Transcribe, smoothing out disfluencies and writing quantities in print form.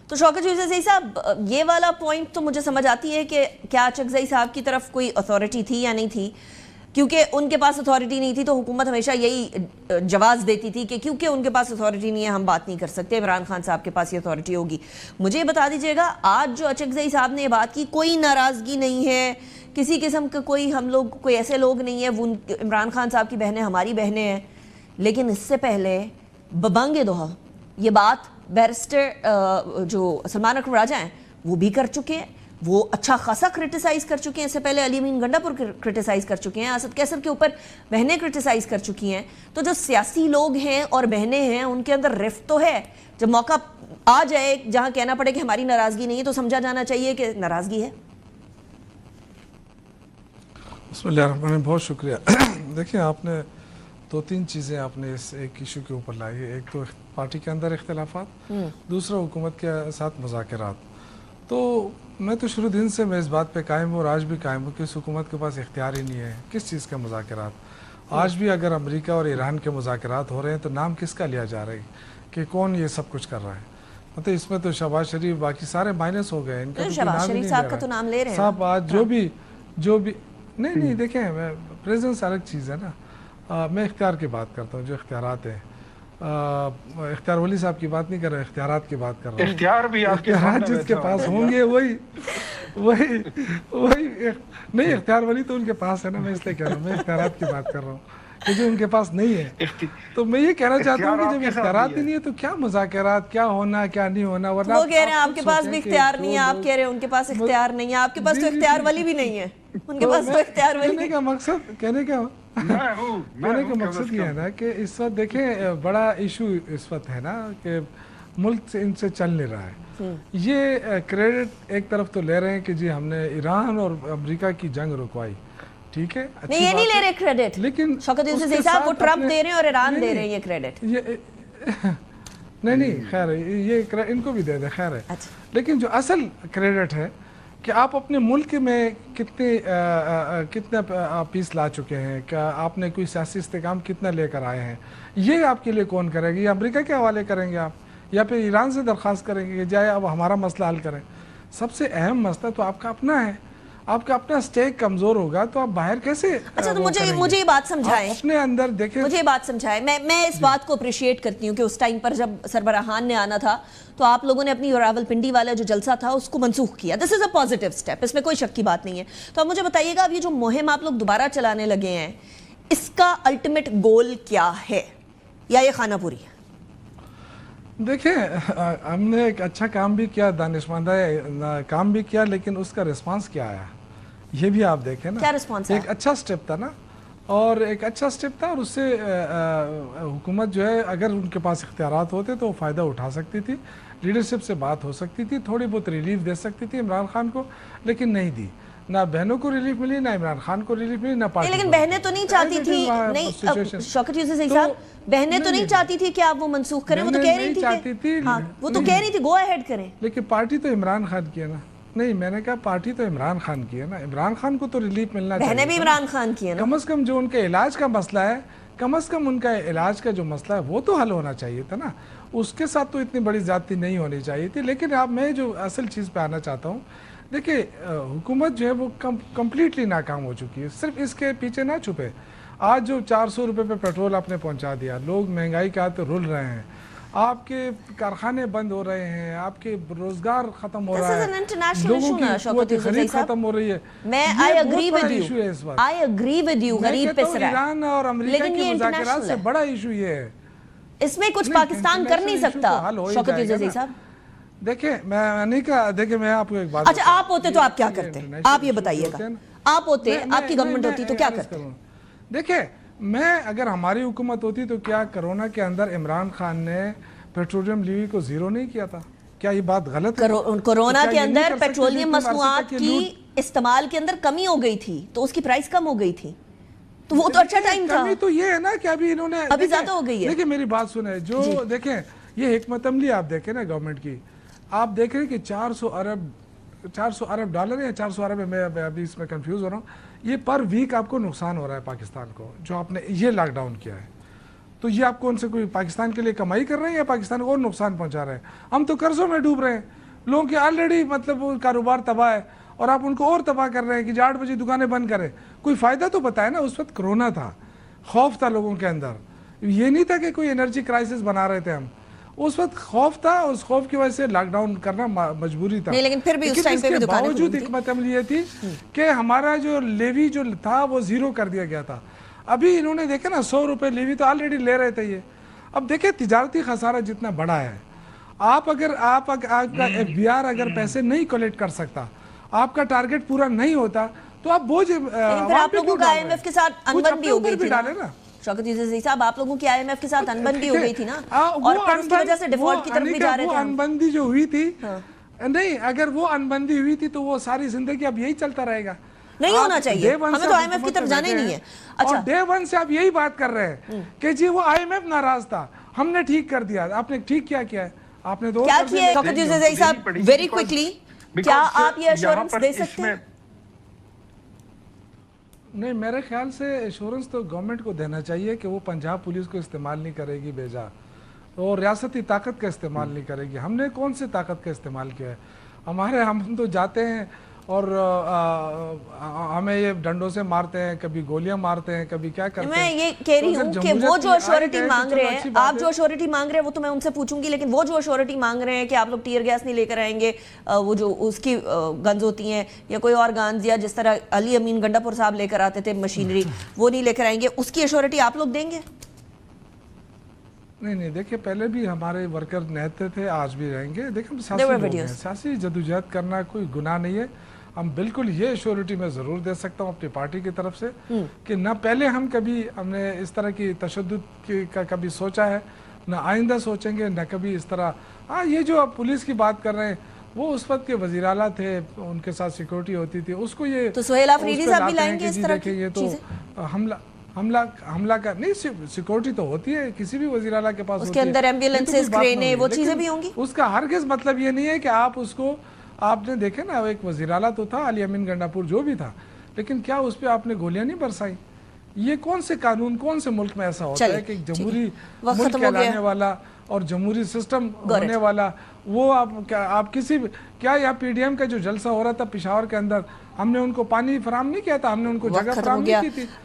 تو شوکت یوسفزئی صاحب یہ والا پوائنٹ تو مجھے سمجھ آتی ہے کہ کیا اچکزئی صاحب کی طرف کوئی اتھارٹی تھی یا نہیں تھی، کیونکہ ان کے پاس اتھارٹی نہیں تھی تو حکومت ہمیشہ یہی جواز دیتی تھی کہ کیونکہ ان کے پاس اتھارٹی نہیں ہے ہم بات نہیں کر سکتے، عمران خان صاحب کے پاس یہ اتھارٹی ہوگی۔ مجھے یہ بتا دیجئے گا آج جو اچکزئی صاحب نے یہ بات کی کوئی ناراضگی نہیں ہے، کسی قسم کا کوئی ہم لوگ کوئی ایسے لوگ نہیں ہیں، وہ عمران خان صاحب کی بہنیں ہماری بہنیں ہیں، لیکن اس سے پہلے ببانگ دوحہ یہ بات بیرسٹر جو سلمان اکرم راجہ ہیں وہ بھی کر چکے ہیں، وہ اچھا خاصا کرٹیسائز کر چکے ہیں، اس سے پہلے علی امین گنڈا پور کرٹیسائز کر چکے ہیں، اسد کیسر کے اوپر بہنیں کرٹیسائز کر چکی ہیں۔ تو جو سیاسی لوگ ہیں اور بہنیں ہیں ان کے اندر رفت تو ہے، جب موقع آ جائے جہاں کہنا پڑے کہ ہماری ناراضگی نہیں ہے تو سمجھا جانا چاہیے کہ ناراضگی ہے۔ بسم اللہ الرحمن الرحیم، بہت شکریہ۔ دیکھیں آپ نے دو تین چیزیں آپ نے اس ایک ایشو کے اوپر لائی ہے، ایک تو پارٹی کے اندر اختلافات، دوسرا حکومت کے ساتھ مذاکرات۔ تو میں تو شروع دن سے میں اس بات پہ قائم ہوں اور آج بھی قائم ہوں کہ اس حکومت کے پاس اختیار ہی نہیں ہے کس چیز کے مذاکرات۔ آج بھی اگر امریکہ اور ایران کے مذاکرات ہو رہے ہیں تو نام کس کا لیا جا رہا ہے کہ کون یہ سب کچھ کر رہا ہے؟ مطلب اس میں تو شہباز شریف باقی سارے مائنس ہو گئے، ان کا شہباز شریف صاحب کا تو نام لے رہے ہیں صاحب آج جو بھی نہیں دیکھیں میں پریزنس الگ چیز ہے نا، میں اختیار کی بات کرتا ہوں، جو اختیارات ہیں اختیار ولی صاحب کی بات نہیں کر رہا، اختیارات کی بات کر رہا ہوں۔ اختیار بھی آپ کے اختیارات جس کے پاس ہوں گے وہی نہیں، اختیار ولی تو ان کے پاس ہے نا، میں اس لیے کہہ رہا ہوں، میں اختیارات کی بات کر رہا ہوں کہ جو ان کے پاس نہیں ہے۔ تو میں یہ کہنا چاہتا ہوں کہ جب اختیارات ہی نہیں ہے تو کیا مذاکرات، کیا ہونا کیا نہیں ہونا، ورنہ وہ کہہ رہے ہیں آپ کے پاس بھی اختیار نہیں ہے، آپ کہہ رہے ہیں ان کے پاس اختیار نہیں ہے، آپ کے پاس تو اختیار ولی بھی نہیں ہے، ان کے پاس تو اختیار ولی کہنے کا مقصد کہنے کا مقصد یہ ہے نا کہ اس وقت دیکھیں بڑا ایشو اس وقت ہے نا کہ ملک سے ان سے چل نہیں رہا ہے۔ یہ کریڈٹ ایک طرف تو لے رہے ہیں کہ جی ہم نے ایران اور امریکہ کی جنگ رکوائی، ٹھیک ہے، نہیں یہ نہیں لے رہے کریڈٹ، لیکن شوکت یوسفزئی صاحب وہ ٹرمپ دے رہے ہیں اور ایران دے رہے ہیں یہ کریڈٹ۔ نہیں خیر ہے، یہ ان کو بھی دے دیں، خیر ہے، لیکن جو اصل کریڈٹ ہے کہ آپ اپنے ملک میں کتنے پیس لا چکے ہیں، کیا آپ نے کوئی سیاسی استحکام کتنا لے کر آئے ہیں، یہ آپ کے لیے کون کرے گا؟ یہ امریکہ کے حوالے کریں گے آپ یا پھر ایران سے درخواست کریں گے کہ جائے اب ہمارا مسئلہ حل کریں؟ سب سے اہم مسئلہ تو آپ کا اپنا ہے، آپ کا اپنا سٹیک کمزور ہوگا تو آپ باہر کیسے؟ اچھا تو مجھے یہ بات سمجھائیں، اپنے اندر دیکھیں، مجھے یہ بات سمجھائیں، میں اس بات کو اپریشیٹ کرتی ہوں کہ اس ٹائم پر جب سربراہان نے آنا تھا تو آپ لوگوں نے اپنی راول پنڈی والا جو جلسہ تھا اس کو منسوخ کیا، دس از اے پازیٹیو سٹیپ، اس میں کوئی شک کی بات نہیں ہے۔ تو اب مجھے بتائیے گا اب یہ جو مہم آپ لوگ دوبارہ چلانے لگے ہیں اس کا الٹیمیٹ گول کیا ہے یا یہ خانہ پوری ہے؟ دیکھیں ہم نے ایک اچھا کام بھی کیا، دانشمندانہ کام بھی کیا، لیکن اس کا رسپانس کیا آیا یہ بھی آپ دیکھیں نا، کیا رسپانس ایک اچھا سٹیپ تھا نا، اور ایک اچھا سٹیپ تھا، اور اس سے حکومت جو ہے اگر ان کے پاس اختیارات ہوتے تو وہ فائدہ اٹھا سکتی تھی، لیڈرشپ سے بات ہو سکتی تھی، تھوڑی بہت ریلیف دے سکتی تھی عمران خان کو، لیکن نہیں دی، نہ بہنوں کو ریلیف ملی، نہ عمران خان کو ریلیف ملی، نہ پارٹی کو۔ لیکن بہنیں تو نہیں چاہتی تھی، نہیں شوکت یوسفزئی صاحب بہنیں تو نہیں چاہتی تھی کہ آپ وہ منسوخ کریں، وہ تو کہہ رہی تھی ہاں وہ تو کہہ رہی تھی گو اہیڈ کریں، لیکن پارٹی تو عمران خان کی ہے نا، نہیں میں نے کہا پارٹی تو عمران خان کی ہے نا، عمران خان کو تو ریلیف ملنا چاہیے، بہنیں بھی عمران خان کی ہیں نا، کم از کم جو ان کے علاج کا مسئلہ ہے، کم از کم ان کا علاج کا جو مسئلہ ہے وہ تو حل ہونا چاہیے تھا نا، اس کے ساتھ تو اتنی بڑی زیادتی نہیں ہونی چاہیے تھی۔ لیکن اب میں جو اصل چیز پہ آنا چاہتا ہوں، دیکھیں حکومت جو ہے وہ کمپلیٹلی ناکام ہو چکی ہے، صرف اس کے پیچھے نہ چھپے۔ آج جو 400 روپے پہ پیٹرول آپ نے پہنچا دیا، لوگ مہنگائی کا تو رول رہے ہیں، آپ کے کارخانے بند ہو رہے ہیں، آپ کے روزگار ختم ہو رہا ہے، لوگوں کی قوت خرید ختم ہو رہی ہے، میں یہ بہت بڑا ایشو ہے اس وقت۔ I agree with you، غریب پس رہا ہے، ایران اور امریکہ کے مذاکرات سے بڑا ایشو یہ ہے، اس میں کچھ پاکستان کر نہیں سکتا شوکت یوسفزئی صاحب۔ دیکھیں میں نہیں کہا، دیکھیں میں آپ کو ایک بات، اچھا آپ ہوتے تو آپ کیا کرتے؟ آپ یہ بتائیے گا، آپ ہوتے، آپ کی گورنمنٹ ہوتی تو کیا کرتے؟ دیکھیں میں اگر ہماری حکومت ہوتی تو کیا کرونا کے اندر عمران خان نے پیٹرولیم لیوی کو زیرو نہیں کیا تھا؟ کیا یہ بات غلط ہے؟ کورونا کے اندر پیٹرولیم مصنوعات کی استعمال کے اندر کمی ہو گئی تھی تو اس کی پرائس کم ہو گئی تھی، تو وہ تو اچھا ٹائم تھا۔ کمی تو یہ ہے نا کہ ابھی انہوں نے ابھی زیادہ ہو گئی ہے۔ دیکھیں میری بات سنیں، جو دیکھیں یہ حکمت عملی آپ دیکھیں نا گورنمنٹ کی، آپ دیکھ رہے ہیں کہ 400 ارب ڈالر یا 400 ارب ہے، میں ابھی اس میں کنفیوز ہو رہا ہوں، یہ پر ویک آپ کو نقصان ہو رہا ہے پاکستان کو، جو آپ نے یہ لاک ڈاؤن کیا ہے، تو یہ آپ کون سے کوئی پاکستان کے لیے کمائی کر رہے ہیں یا پاکستان کو اور نقصان پہنچا رہے ہیں؟ ہم تو قرضوں میں ڈوب رہے ہیں، لوگوں کے آلریڈی مطلب وہ کاروبار تباہ ہے اور آپ ان کو اور تباہ کر رہے ہیں کہ 8 بجے دکانیں بند کریں. کوئی فائدہ تو بتائے نا. اس وقت کرونا تھا, خوف تھا لوگوں کے اندر, یہ نہیں تھا کہ کوئی انرجی کرائسس بنا رہے تھے ہم. اس وقت خوف تھا, اس خوف کی وجہ سے لاک ڈاؤن کرنا مجبوری تھا. لیکن پھر بھی اس ٹائم پہ بھی دکانیں باوجود حکمت عملی یہ تھی کہ ہمارا جو لیوی جو تھا وہ 0 کر دیا گیا تھا. ابھی انہوں نے دیکھا نا 100 روپے لیوی تو آلریڈی لے رہے تھے یہ. اب دیکھیں تجارتی خسارہ جتنا بڑا ہے, آپ کا FBR اگر پیسے نہیں کلیکٹ کر سکتا, آپ کا ٹارگٹ پورا نہیں ہوتا, تو آپ بوجھ آپ لوگوں کا IMF کے ساتھ انبن بھی ہو گئی تھی نا شوکت یوسف صاحب, آپ لوگوں کی IMF کے ساتھ انبن بھی ہو گئی تھی نا, اور پھر اس کی وجہ سے ڈیفالٹ کی طرف بھی جا رہے تھے. وہ انبندی جو ہوئی تھی, نہیں اگر وہ انبندی ہوئی تھی تو وہ ساری زندگی اب یہی چلتا رہے گا. نہیں ہونا چاہیے, ہمیں تو IMF کی طرف جانا ہی نہیں ہے. اور ڈے 1 سے آپ یہی بات کر رہے ہیں کہ جی وہ IMF ناراض تھا, ہم نے ٹھیک کر دیا. آپ نے ٹھیک کیا ہے؟ آپ نے کیا کیا ہے شوکت یوسف صاحب؟ ویری کوئکلی, کیا آپ یہ ایشورنس دے سکتے ہیں؟ نہیں, میرے خیال سے ایشورنس تو گورنمنٹ کو دینا چاہیے کہ وہ پنجاب پولیس کو استعمال نہیں کرے گی بیجا, اور ریاستی طاقت کا استعمال نہیں کرے گی. ہم نے کون سی طاقت کا استعمال کیا ہے؟ ہم تو جاتے ہیں اور ہمیں یہ ڈنڈوں سے مارتے ہیں, کبھی گولیاں مارتے ہیں, کبھی کیا کرتے ہیں. میں یہ کہہ رہی ہوں کہ وہ جو ایشورٹی مانگ رہے ہیں, آپ جو ایشورٹی مانگ رہے ہیں وہ تو میں ان سے پوچھوں گی, لیکن وہ جو ایشورٹی مانگ رہے ہیں کہ آپ لوگ ٹیئر گیس نہیں لے کر آئیں گے, وہ جو اس کی گنز ہوتی ہیں یا کوئی اور گنز, یا جس طرح علی امین گنڈا پور صاحب لے کر آتے تھے مشینری, وہ نہیں لے کر آئیں گے, اس کی ایشورٹی آپ لوگ دیں گے؟ نہیں, دیکھیں پہلے بھی ہمارے ورکر نہتے تھے, آج بھی رہیں گے. دیکھیں سیاسی جدوجہد کرنا کوئی گناہ نہیں ہے. ہم بالکل یہ ایشورٹی میں ضرور دے سکتا ہوں اپنی پارٹی کی طرف سے کہ نہ پہلے ہم نے اس طرح کی تشدد کا کبھی سوچا ہے, نہ آئندہ سوچیں گے, نہ کبھی اس طرح. ہاں, یہ جو آپ پولیس کی بات کر رہے ہیں, وہ اس وقت کے وزیر اعلیٰ تھے, ان کے ساتھ سیکورٹی ہوتی تھی, اس کو یہ تو سہیل آفریدی صاحب بھی لائیں گے اس طرح کی چیزیں؟ حملہ کا نہیں, سیکورٹی تو ہوتی ہے کسی بھی وزیر اعلیٰ کے پاس, اس کے اندر ایمبیولنسز, کرینے, وہ چیزیں بھی ہوں گی. اس کا ہرگز مطلب یہ نہیں ہے کہ آپ اس کو, آپ نے دیکھے نا ایک وزیر اعلیٰ تو تھا علی امین گنڈا پور جو بھی تھا, لیکن کیا اس پہ آپ نے گولیاں نہیں برسائی؟ یہ کون سے قانون, کون سے ملک میں ایسا ہوتا ہے کہ ایک جمہوری ملک کہلانے والا اور جمہوری سسٹم ہونے والا, وہ آپ کسی کیا یہاں PDM کا جو جلسہ ہو رہا تھا پشاور کے اندر, ہم نے ان کو پانی فراہم نہیں کیا تھا, ہم نے ان کو جگہ فراہم نہیں کی تھی.